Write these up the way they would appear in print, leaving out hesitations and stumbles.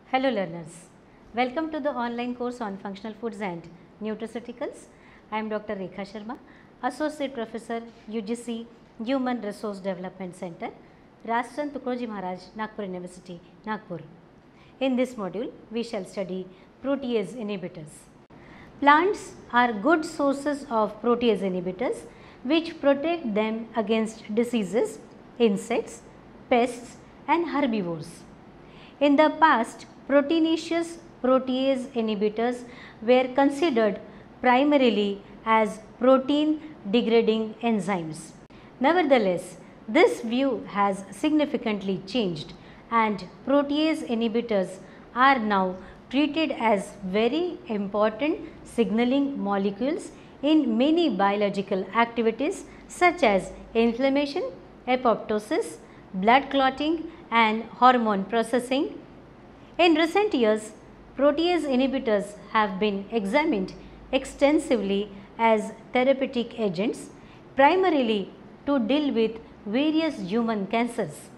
Hello learners, welcome to the online course on functional foods and nutraceuticals. I am Dr. Rekha Sharma, Associate Professor UGC Human Resource Development Center, Rajchandra Tukodji Maharaj, Nagpur University, Nagpur. In this module, we shall study protease inhibitors. Plants are good sources of protease inhibitors which protect them against diseases, insects, pests and herbivores. In the past, proteinaceous protease inhibitors were considered primarily as protein degrading enzymes. Nevertheless, this view has significantly changed and protease inhibitors are now treated as very important signaling molecules in many biological activities such as inflammation, apoptosis, blood clotting and hormone processing. In recent years, protease inhibitors have been examined extensively as therapeutic agents, primarily to deal with various human cancers.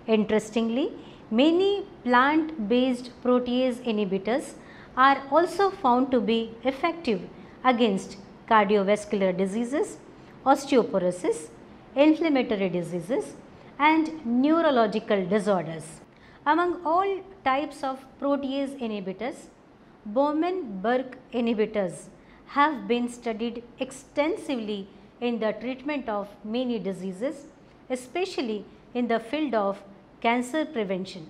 Interestingly, many plant-based protease inhibitors are also found to be effective against cardiovascular diseases, osteoporosis, inflammatory diseases and neurological disorders. Among all types of protease inhibitors, Bowman-Burke inhibitors have been studied extensively in the treatment of many diseases, especially in the field of cancer prevention.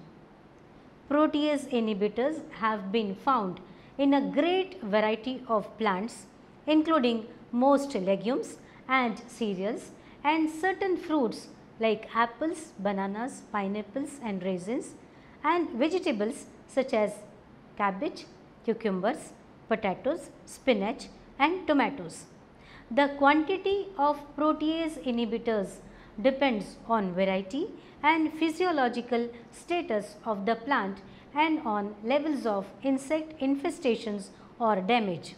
Protease inhibitors have been found in a great variety of plants, including most legumes and cereals and certain fruits like apples, bananas, pineapples and raisins, and vegetables such as cabbage, cucumbers, potatoes, spinach and tomatoes. The quantity of protease inhibitors depends on variety and physiological status of the plant and on levels of insect infestations or damage.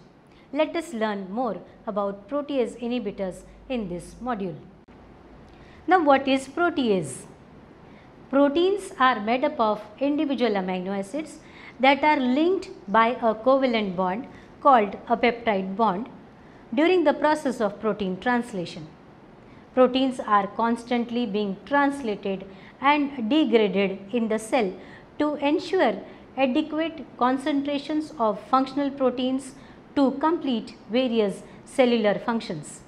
Let us learn more about protease inhibitors in this module. Now, what is protease? Proteins are made up of individual amino acids that are linked by a covalent bond called a peptide bond during the process of protein translation. Proteins are constantly being translated and degraded in the cell to ensure adequate concentrations of functional proteins to complete various cellular functions.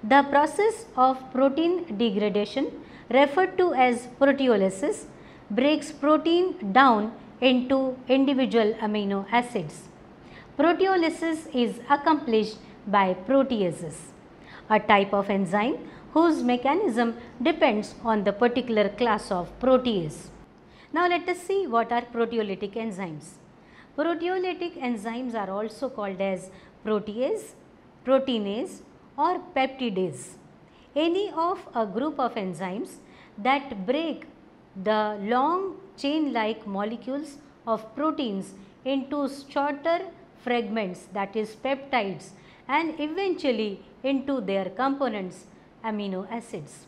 The process of protein degradation, referred to as proteolysis, breaks protein down into individual amino acids. Proteolysis is accomplished by proteases, a type of enzyme whose mechanism depends on the particular class of protease. Now, let us see what are proteolytic enzymes. Proteolytic enzymes are also called as protease, proteinase or peptidase. Any of a group of enzymes that break the long chain like molecules of proteins into shorter fragments, that is peptides, and eventually into their components amino acids.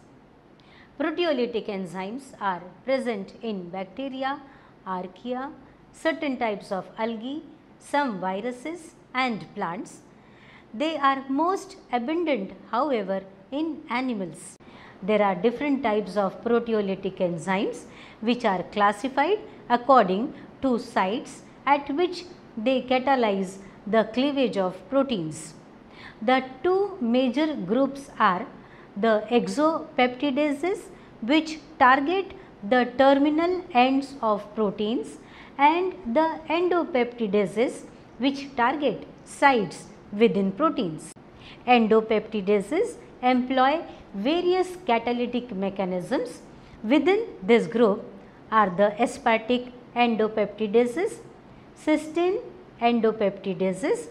Proteolytic enzymes are present in bacteria, archaea, certain types of algae, some viruses and plants. They are most abundant, however, in animals. There are different types of proteolytic enzymes which are classified according to sites at which they catalyze the cleavage of proteins. The two major groups are the exopeptidases, which target the terminal ends of proteins, and the endopeptidases, which target sites within proteins. Endopeptidases employ various catalytic mechanisms. Within this group are the aspartic endopeptidases, cysteine endopeptidases,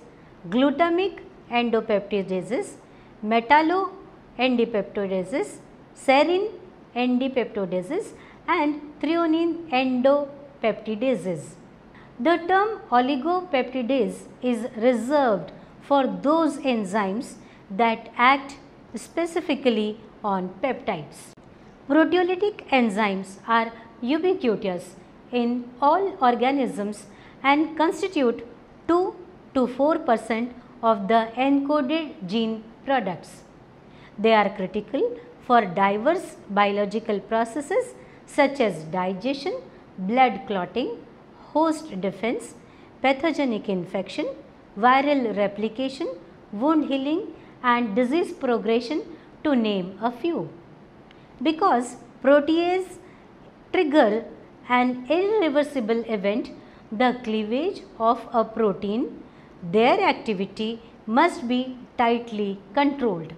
glutamic endopeptidases, metalloendopeptidases, serine endopeptidases and threonine endopeptidases. The term oligopeptidase is reserved for those enzymes that act specifically on peptides. Proteolytic enzymes are ubiquitous in all organisms and constitute 2 to 4% of the encoded gene products. They are critical for diverse biological processes such as digestion, blood clotting, host defense, pathogenic infection, viral replication, wound healing and disease progression, to name a few. Because protease trigger an irreversible event, the cleavage of a protein, their activity must be tightly controlled.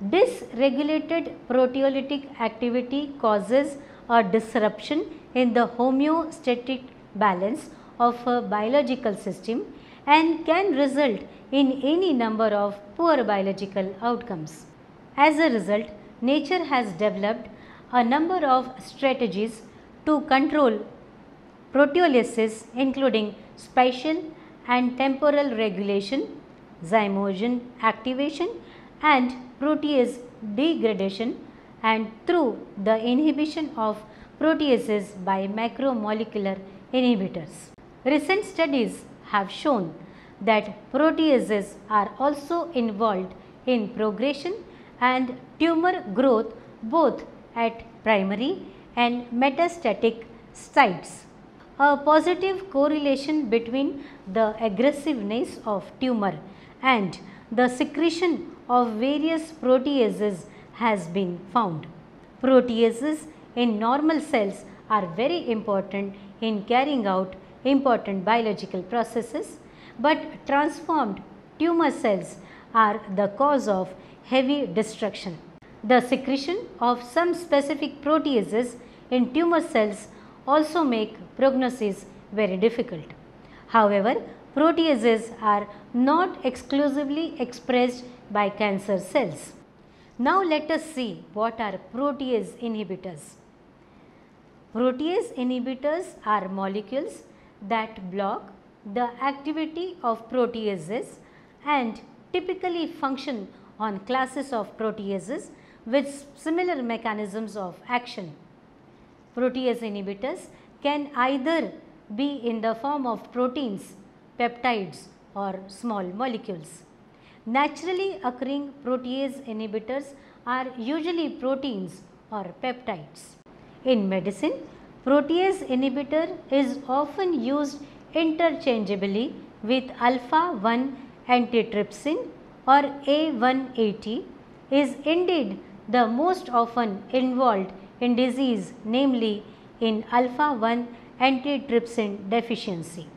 Dysregulated proteolytic activity causes a disruption in the homeostatic balance of a biological system and can result in any number of poor biological outcomes. As a result, nature has developed a number of strategies to control proteolysis, including spatial and temporal regulation, zymogen activation and protease degradation, and through the inhibition of proteases by macromolecular inhibitors. Recent studies have shown that proteases are also involved in progression and tumor growth both at primary and metastatic sites. A positive correlation between the aggressiveness of tumor and the secretion of various proteases has been found. Proteases in normal cells are very important in carrying out important biological processes, but transformed tumor cells are the cause of heavy destruction. The secretion of some specific proteases in tumor cells also make prognosis very difficult. However, proteases are not exclusively expressed by cancer cells. Now let us see what are protease inhibitors. Protease inhibitors are molecules that block the activity of proteases and typically function on classes of proteases with similar mechanisms of action. Protease inhibitors can either be in the form of proteins, peptides or small molecules. Naturally occurring protease inhibitors are usually proteins or peptides. In medicine, protease inhibitor is often used interchangeably with alpha-1 antitrypsin or A1AT, is indeed the most often involved in disease, namely in alpha-1 antitrypsin deficiency.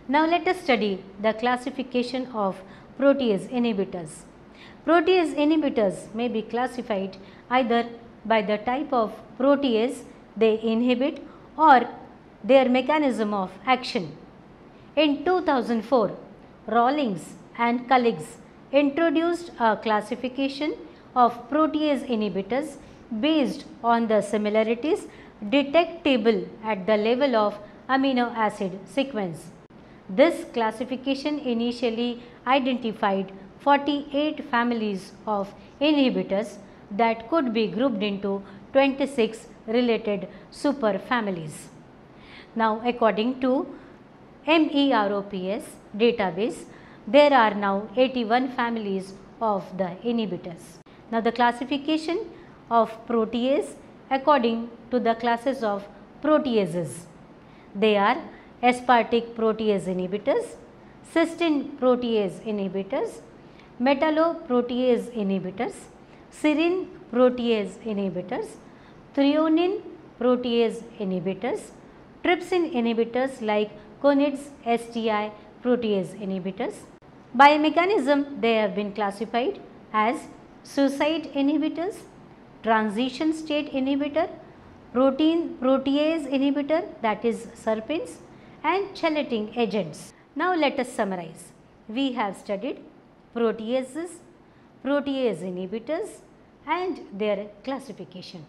Now let us study the classification of protease inhibitors. Protease inhibitors may be classified either by the type of protease they inhibit or their mechanism of action. In 2004, Rawlings and colleagues introduced a classification of protease inhibitors based on the similarities detectable at the level of amino acid sequence. This classification initially identified 48 families of inhibitors that could be grouped into 26 related superfamilies. Now, according to MEROPS database, there are now 81 families of the inhibitors. Now, the classification of protease according to the classes of proteases. They are aspartic protease inhibitors, cysteine protease inhibitors, metalloprotease inhibitors, serine protease inhibitors, threonine protease inhibitors, trypsin inhibitors like Conid's STI protease inhibitors. By mechanism, they have been classified as suicide inhibitors, transition state inhibitor, protein protease inhibitor, that is serpins, and chelating agents. Now let us summarize. We have studied proteases, protease inhibitors and their classification.